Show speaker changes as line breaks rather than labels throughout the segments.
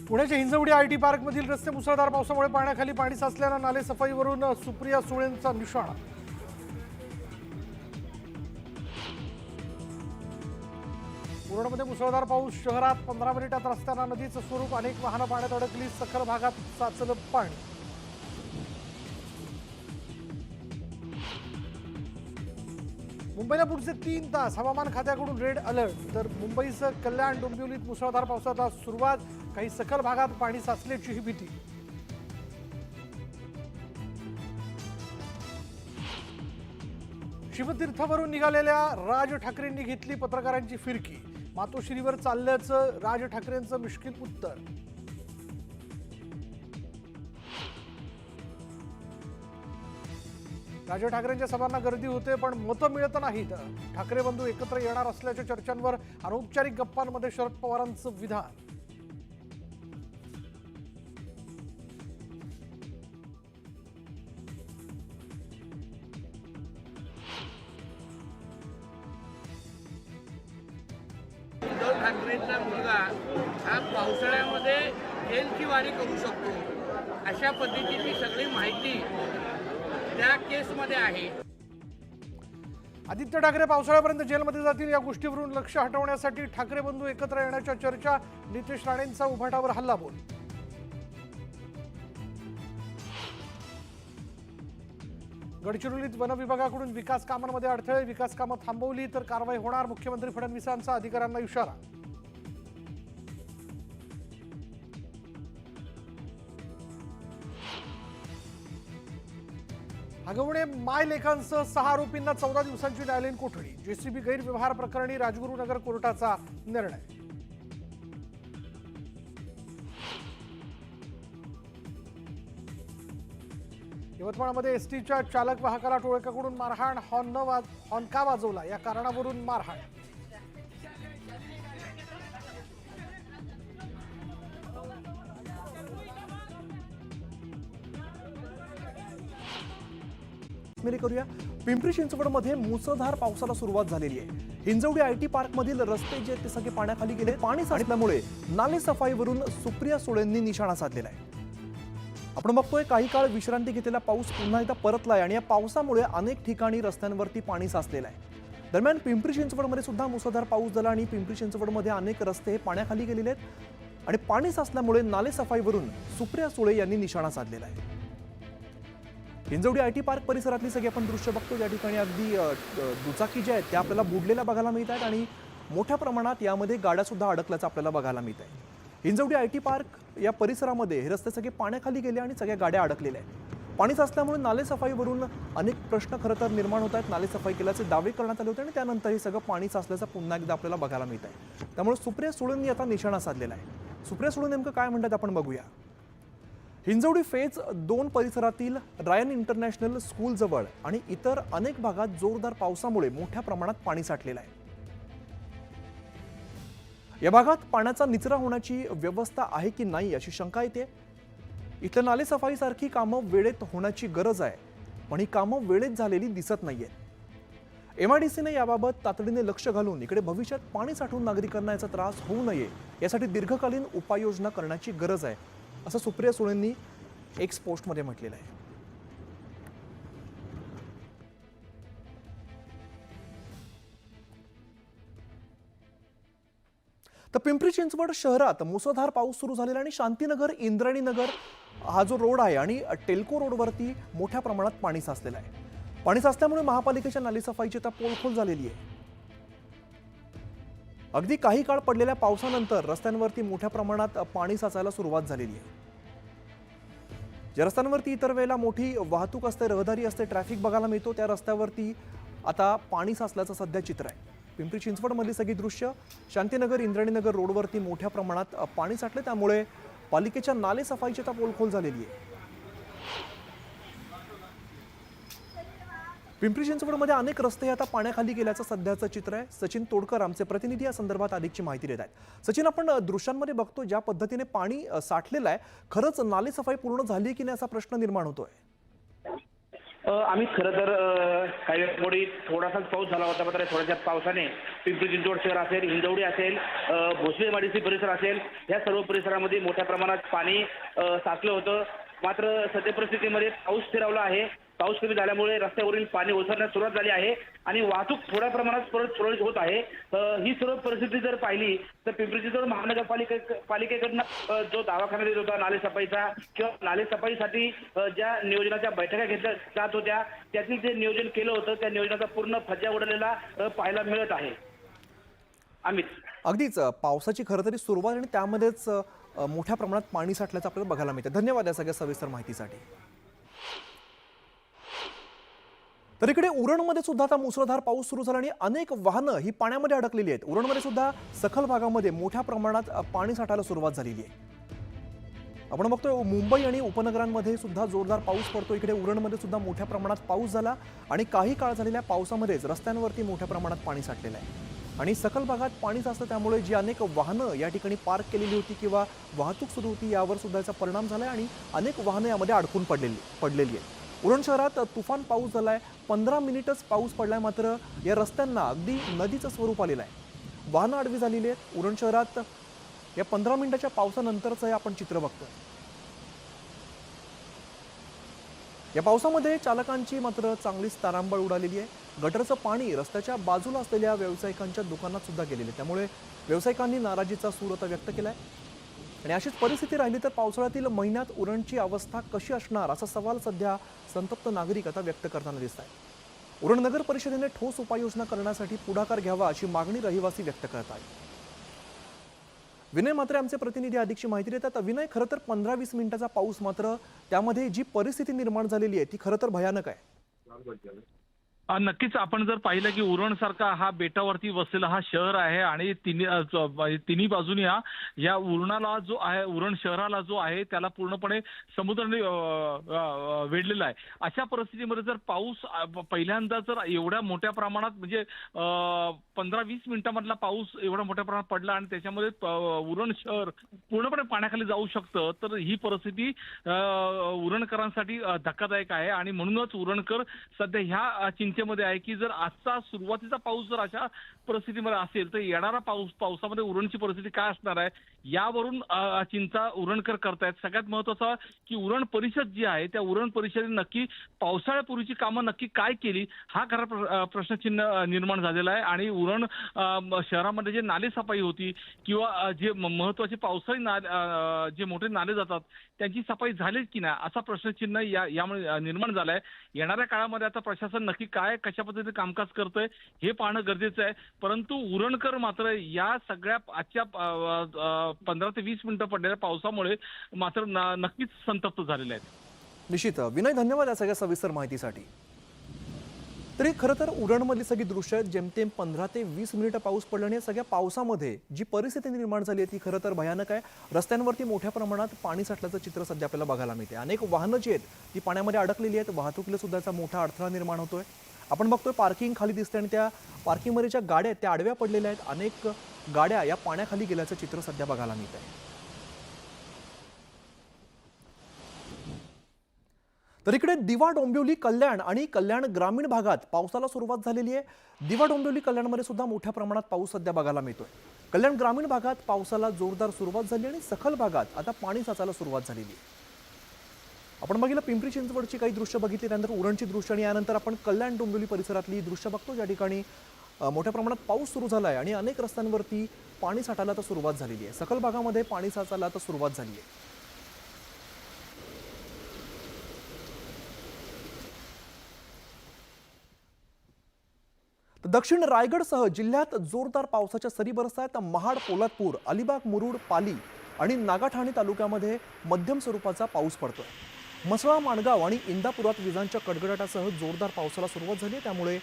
पुण्याच्या Hinjawadi IT park मधील रस्ते मुसळधार पावसामुळे पाण्याखाली पाणी साचल्यानं नाले सफाईवरून सुप्रिया सुळेंचा निशाणा। पूर्णमध्ये मुसळधार पाऊस, शहरात 15 मिनिटात रस्त्यांना नदीचं स्वरूप, अनेक वाहनं पाण्यात अडकली, सखल भागात साचलं पाणी। मुंबईला पुढचे 3 तास हवामान खात्याकडून रेड अलर्ट। तर मुंबईसह कल्याण डोंबिवलीत मुसळधार पावसाला सुरुवात, काही सखल भागात पाणी साचल्याची भीती। शिवतीर्थवरून निघालेल्या राज ठाकरेंनी घेतली पत्रकारांची फिरकी, मातोश्रीवर चालल्याचं राज ठाकरेंचं मिश्किल उत्तर। राज ठाकरेंच्या सभांना गर्दी होते पण मतं मिळत नाहीत। ठाकरे बंधू एकत्र येणार असल्याच्या चर्चांवर अनौपचारिक गप्पांमध्ये शरद पवारांचं विधान।
उद्धव ठाकरेंचा मुलगा हा पावसाळ्यामध्ये जेलची वारी करू शकतो अशा पद्धतीची सगळी माहिती त्या केसमध्ये आहे।
आदित्य ठाकरे पावसाळ्यापर्यंत जेलमध्ये जातील या गोष्टीवरून लक्ष हटवण्यासाठी ठाकरे बंधू एकत्र येण्याच्या चर्चा। नितेश राणेंचा उभाटावर हल्लाबोल। गडचिरोलीत वन विभागाकडून विकास कामांमध्ये अडथळे, विकास कामं थांबवली तर कारवाई होणार, मुख्यमंत्री फडणवीसांचा अधिकाऱ्यांना इशारा। हगवणे मायलेखांसह 6 आरोपींना 14 दिवसांची न्यायालयीन कोठडी। जेसीबी गैरव्यवहार प्रकरणी राजगुरुनगर कोर्टाचा निर्णय। यवतमाळमध्ये एसटीच्या चालक वाहकाला टोळक्याकडून मारहाण, हॉर्न का वाजवला या कारणावरून मारहाण।
करूया। पिंपरी चिंचवडमध्ये मुसळधार पावसाला सुरुवात झालेली आहे। हिंजवडी आयटी पार्क मधील रस्ते जे ते सगळे पाण्याखाली गेले। पाणी साचल्यामुळे नाले सफाईवरून सुप्रिया सुळेंनी निशाणा साधलेला आहे। आपण बघतोय काही काळ विश्रांती घेतलेला पाऊस पुन्हा एकदा परतलाय आणि या पावसामुळे अनेक ठिकाणी रस्त्यांवरती पाणी साचलेलं आहे। दरम्यान पिंपरी चिंचवडमध्ये सुद्धा मुसळधार पाऊस झाला आणि पिंपरी चिंचवडमध्ये अनेक रस्ते पाण्याखाली गेलेले आहेत आणि पाणी साचल्यामुळे नाले सफाईवरून सुप्रिया सुळे यांनी निशाणा साधलेला आहे। हिंजवडी आयटी पार्क परिसरातली सगळी आपण दृश्य बघतो, या ठिकाणी अगदी दुचाकी ज्या आहेत त्या आपल्याला बुडलेल्या बघायला मिळत आहेत आणि मोठ्या प्रमाणात यामध्ये गाड्या सुद्धा अडकल्याचं आपल्याला बघायला मिळत आहे। हिंजवडी आयटी पार्क या परिसरामध्ये हे रस्ते सगळे पाण्याखाली गेले आणि सगळ्या गाड्या अडकलेल्या आहेत। पाणी साचल्यामुळे नाले सफाईवरून अनेक प्रश्न खरं तर निर्माण होत आहेत। नाले सफाई केल्याचे दावे करण्यात आले होते आणि त्यानंतर हे सगळं पाणी साचल्याचं पुन्हा एकदा आपल्याला बघायला मिळत आहे। त्यामुळे सुप्रिया सुळेंनी आता निशाणा साधलेला आहे। सुप्रिया सुळे नेमकं काय म्हणतात आपण बघूया। हिंजवडी फेज 2 परिसरातील रायन इंटरनॅशनल स्कूल जवळ आणि इतर अनेक भागात जोरदार पावसामुळे मोठ्या प्रमाणात पाणी साठलेलं आहे। या भागात पाण्याचा निचरा होण्याची व्यवस्था आहे की नाही अशी शंका येते। इथल्या नाले सफाईसारखी कामं वेळेत होण्याची गरज आहे, पण ही कामं वेळेत झालेली दिसत नाहीयेत। एमआयडीसीने याबाबत तातडीने लक्ष घालून इकडे भविष्यात पाणी साठवून नागरिकांना याचा त्रास होऊ नये यासाठी दीर्घकालीन उपाययोजना करण्याची गरज आहे, असं सुप्रिया सुळेंनी एक्स पोस्टमध्ये म्हटलेलं आहे। तर पिंपरी चिंचवड शहरात मुसळधार पाऊस सुरू झालेला आणि शांतीनगर इंद्रायणी नगर हा जो रोड आहे आणि टेल्को रोडवरती मोठ्या प्रमाणात पाणी साचलेलं आहे। पाणी साचल्यामुळे महापालिकेच्या नाली सफाईची आता पोलखोल झालेली आहे। अगदी काही काळ पडलेल्या पावसानंतर रस्त्यांवरती मोठ्या प्रमाणात पाणी साचायला सुरुवात झालेली आहे। ज्या रस्त्यांवरती इतर वेळेला मोठी वाहतूक असते, रहदारी असते, ट्रॅफिक बघायला मिळतो, त्या रस्त्यावरती आता पाणी साचल्याचं सध्या चित्र आहे। पिंपरी चिंचवडमधली सगळी दृश्य शांतीनगर इंद्रायणीनगर रोडवरती मोठ्या प्रमाणात पाणी साठले, त्यामुळे पालिकेच्या नाले सफाईची आता पोलखोल झालेली आहे। पिंपरी चिंचवडमध्ये अनेक रस्ते आता पाण्याखाली गेल्याचं सध्याचं चित्र आहे। सचिन तोडकर आमचे प्रतिनिधी या संदर्भात अधिकची माहिती देत आहेत। सचिन, आपण दृश्यांमध्ये बघतो ज्या पद्धतीने पाणी साठलेलं आहे, खरंच नाले सफाई पूर्ण झाली की नाही असा प्रश्न निर्माण होतोय।
आम्ही खरं तर काही वेळापूर्वी थोडासाच पाऊस झाला होता, मात्र थोड्याशा पावसाने पिंपरी चिंचवड शहर असेल, हिंजवडी असेल, भोसलेवाडीचे परिसर असेल, या सर्व परिसरामध्ये मोठ्या प्रमाणात पाणी साचलं होतं. मात्र सध्या परिस्थितीमध्ये पाऊस स्थिरावला आहे. पाऊस कमी झाल्यामुळे रस्त्यावरील पाणी ओसरण्यास सुरुवात झाली आहे आणि वाहतूक थोड्या प्रमाणात परत सुरळीत होत आहे. ही सर्व परिस्थिती जर पाहिली तर पिंपरी चिंचवड महानगरपालिकेकडनं जो दवाखाना देत होता नालेसफाईचा किंवा नालेसफाईसाठी ज्या नियोजनाच्या बैठका घेतल्या जात होत्या, त्यातील जे नियोजन केलं होतं त्या नियोजनाचा पूर्ण फज्जा उडलेला पाहायला मिळत आहे. अमित,
अगदीच पावसाची खरं तरी सुरुवात आणि त्यामध्येच मोठ्या प्रमाणात पाणी साठल्याचं आपल्याला बघायला मिळतं. धन्यवाद या सगळ्या सविस्तर माहितीसाठी. तर इकडे उरणमध्ये सुद्धा आता मुसळधार पाऊस सुरू झाला आणि अनेक वाहनं ही पाण्यामध्ये अडकलेली आहेत. उरणमध्ये सुद्धा सखल भागामध्ये मोठ्या प्रमाणात पाणी साठायला सुरुवात झालेली आहे. आपण बघतोय मुंबई आणि उपनगरांमध्ये सुद्धा जोरदार पाऊस पडतो. इकडे उरणमध्ये सुद्धा मोठ्या प्रमाणात पाऊस झाला आणि काही काळ झालेल्या पावसामध्येच रस्त्यांवरती मोठ्या प्रमाणात पाणी साठलेलं आहे आणि सखल भागात पाणी साचतं, त्यामुळे जी अनेक वाहनं या ठिकाणी पार्क केलेली होती किंवा वाहतूक सुरू होती यावर सुद्धा याचा परिणाम झालाय आणि अनेक वाहनं यामध्ये अडकून पडलेली आहेत. उरण शहरात तुफान पाऊस झालाय. 15 मिनिटच पाऊस पडलाय, मात्र या रस्त्यांना अगदी नदीचं स्वरूप आलेलं आहे. वाहनं आडवी झालेली आहेत. उरण शहरात या 15 मिनिटाच्या पावसानंतरचं हे आपण चित्र बघतोय. या पावसामध्ये चालकांची मात्र चांगलीच तारांबळ उडालेली आहे. गटरचं पाणी रस्त्याच्या बाजूला असलेल्या व्यावसायिकांच्या दुकानात सुद्धा गेलेले, त्यामुळे व्यावसायिकांनी नाराजीचा सूर आता व्यक्त केलाय. आणि अशीच परिस्थिती राहिली तर पावसाळ्यातील महिन्यात उरणची अवस्था कशी असणार असा सवाल सध्या संतप्त नागरिक आता व्यक्त करताना दिसत आहेत. उरण नगर परिषदेने ठोस उपाययोजना करण्यासाठी पुढाकार घ्यावा अशी मागणी रहिवासी व्यक्त करत आहेत. विनय मात्रे आमचे प्रतिनिधी अधिकची माहिती देतात. विनय, खरं तर 15-20 मिनिटाचा पाऊस, मात्र त्यामध्ये जी परिस्थिती निर्माण झालेली आहे ती खरं तर भयानक आहे.
नक्कीच आपण जर पाहिलं की उरण सारखा हा बेटावरती वसलेला हा शहर आहे आणि तिन्ही बाजूनी या उरणाला जो आहे, उरण शहराला जो आहे त्याला पूर्णपणे समुद्राने वेढलेला आहे. अशा परिस्थितीमध्ये जर पाऊस पहिल्यांदा जर एवढ्या मोठ्या प्रमाणात म्हणजे 15-20 मिनिटांमधला पाऊस एवढ्या मोठ्या प्रमाणात पडला आणि त्याच्यामध्ये उरण शहर पूर्णपणे पाण्याखाली जाऊ शकतं, तर ही परिस्थिती उरणकरांसाठी धक्कादायक आहे. आणि म्हणूनच उरणकर सध्या ह्या चिंतेमध्ये आहे की जर आजचा सुरुवातीचा पाऊस जर अशा परिस्थितीमध्ये असेल तर येणारा पावसामध्ये उरणची परिस्थिती काय असणार आहे यावरून चिंता उरणकर करतायत. सगळ्यात महत्वाचं की उरण परिषद जी आहे त्या उरण परिषदेने नक्की पावसाळ्यापूर्वीची कामं नक्की काय केली हा खरा प्रश्नचिन्ह निर्माण झालेला आहे. आणि उरण शहरामध्ये जे नाले सफाई होती किंवा जे महत्वाचे पावसाळी जे मोठे नाले जातात त्यांची सफाई झाली की नाही असा प्रश्नचिन्ह यामुळे निर्माण झालाय. येणाऱ्या काळामध्ये आता प्रशासन नक्की काय कशा पद्धतीने कामकाज करतंय हे पाहणं गरजेचं आहे. परंतु उरणकर मात्र या सगळ्या आजच्या 15 ते 20 मिनिटं पडलेल्या पावसामुळे मात्र नक्कीच संतप्त झालेले आहेत.
निश्चित विनय, धन्यवाद या सगळ्या सविस्तर माहितीसाठी. तरी खरं तर उरणमधली सगळी दृश्य आहेत. जेमतेम 15 ते 20 मिनिटं पाऊस पडला आणि या सगळ्या पावसामध्ये जी परिस्थिती निर्माण झाली आहे ती खरं तर भयानक आहे. रस्त्यांवरती मोठ्या प्रमाणात पाणी साठल्याचं चित्र सध्या आपल्याला बघायला मिळते. अनेक वाहनं जी आहेत ती पाण्यामध्ये अडकलेली आहेत. वाहतुकीला सुद्धा याचा मोठा अडथळा निर्माण होतोय. आपण बघतोय पार्किंग खाली दिसते आणि त्या पार्किंगमध्ये ज्या गाड्या आहेत त्या आडव्या पडलेल्या आहेत. अनेक गाड्या या पाण्याखाली गेल्याचं चित्र सध्या बघायला मिळत आहे. तर इकडे दिवा डोंबिवली कल्याण आणि कल्याण ग्रामीण भागात पावसाला सुरुवात झालेली आहे. दिवा डोंबिवली कल्याणमध्ये सुद्धा मोठ्या प्रमाणात पाऊस सध्या बघायला मिळतोय. कल्याण ग्रामीण भागात पावसाला जोरदार सुरुवात झाली आणि सखल भागात आता पाणी साचायला सुरुवात झालेली आहे. आपण बघितलं पिंपरी चिंचवडची काही दृश्य बघितली, त्यानंतर उरणची दृश्य आणि यानंतर आपण कल्याण डोंबिवली परिसरातली दृश्य बघतो ज्या ठिकाणी मोठ्या प्रमाणात पाऊस सुरू झाला आहे आणि अनेक रस्त्यांवरती पाणी साठायला आता सुरुवात झालेली आहे. सखल भागामध्ये पाणी साचायला आता सुरुवात झाली आहे. दक्षिण रायगडसह जिल्ह्यात जोरदार पावसाच्या सरी बरसत आहेत. महाड, पोलादपूर, अलिबाग, मुरुड, पाली आणि नागाठाणे तालुक्यामध्ये मध्यम स्वरूपाचा पाऊस पडतोय. म्हसळा, माणगाव आणि इंदापुरात विजांच्या कडकडाटासह जोरदार पावसाला सुरुवात झाली, त्यामुळे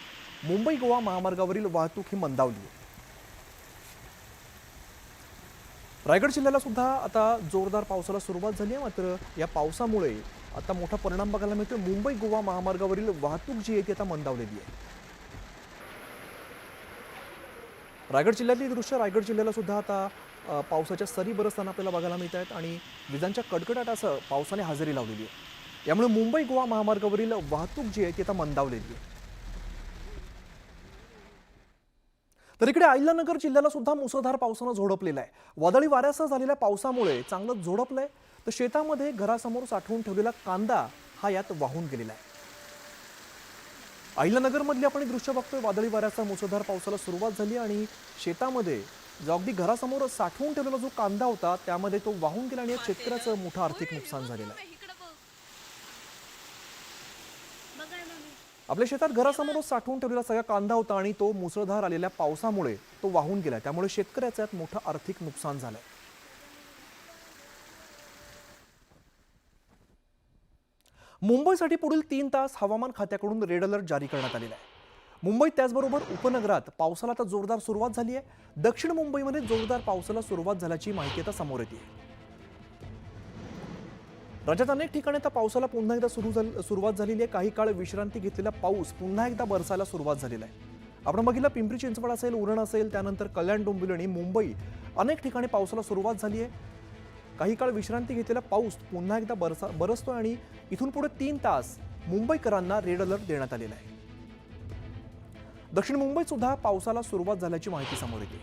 मुंबई गोवा महामार्गावरील वाहतूक ही मंदावली आहे. रायगड जिल्ह्याला सुद्धा आता जोरदार पावसाला सुरुवात झाली आहे, मात्र या पावसामुळे आता मोठा परिणाम बघायला मिळतोय. मुंबई गोवा महामार्गावरील वाहतूक जी आहे ती आता मंदावलेली आहे. रायगड जिल्ह्यातली दृश्य, रायगड जिल्ह्याला सुद्धा आता पावसाच्या सरी बरसताना आपल्याला बघायला मिळत आहेत आणि विजांच्या कडकडाटासह पावसाने हजेरी लावलेली आहे. यामुळे मुंबई गोवा महामार्गावरील वाहतूक जी आहे ती आता मंदावलेली आहे. तर इकडे अहिल्यानगर जिल्ह्याला सुद्धा मुसळधार पावसानं झोडपलेलं आहे. वादळी वाऱ्यासह झालेल्या पावसामुळे चांगलं झोडपलंय. तर शेतामध्ये घरासमोर साठवून ठेवलेला कांदा हा यात वाहून गेलेला आहे. अहिल्यानगरमधली आपण एक दृश्य बघतोय. वादळी वाऱ्याचा मुसळधार पावसाला सुरुवात झाली आणि शेतामध्ये जो अगदी घरासमोर साठवून ठेवलेला जो कांदा होता त्यामध्ये तो वाहून गेला आणि या शेतकऱ्याचं मोठं आर्थिक नुकसान झालेलं आहे. आपल्या शेतात घरासमोरच साठवून ठेवलेला सगळा कांदा होता आणि तो मुसळधार आलेल्या पावसामुळे तो वाहून गेला. त्यामुळे शेतकऱ्याचं यात मोठं आर्थिक नुकसान झालंय. मुंबईसाठी पुढील 3 तास हवामान खात्याकडून रेड अलर्ट जारी करण्यात आलेला आहे. मुंबईत त्याचबरोबर उपनगरात पावसाला आता जोरदार सुरुवात झाली आहे. दक्षिण मुंबईमध्ये जोरदार पावसाला सुरुवात झाल्याची माहिती आता समोर येते. राज्यात अनेक ठिकाणी आता पावसाला पुन्हा एकदा सुरुवात झालेली आहे. काही काळ विश्रांती घेतलेला पाऊस पुन्हा एकदा बरसायला सुरुवात झालेला आहे. आपण बघितलं पिंपरी चिंचवड असेल, उरण असेल, त्यानंतर कल्याण डोंबिवली आणि मुंबई अनेक ठिकाणी पावसाला सुरुवात झाली आहे. काही काळ विश्रांती घेतलेला पाऊस पुन्हा एकदा बरसतोय आणि इथून पुढे 3 तास मुंबईकरांना रेड अलर्ट देण्यात आलेला आहे. दक्षिण मुंबईत सुद्धा पावसाला सुरुवात झाल्याची माहिती समोर येते.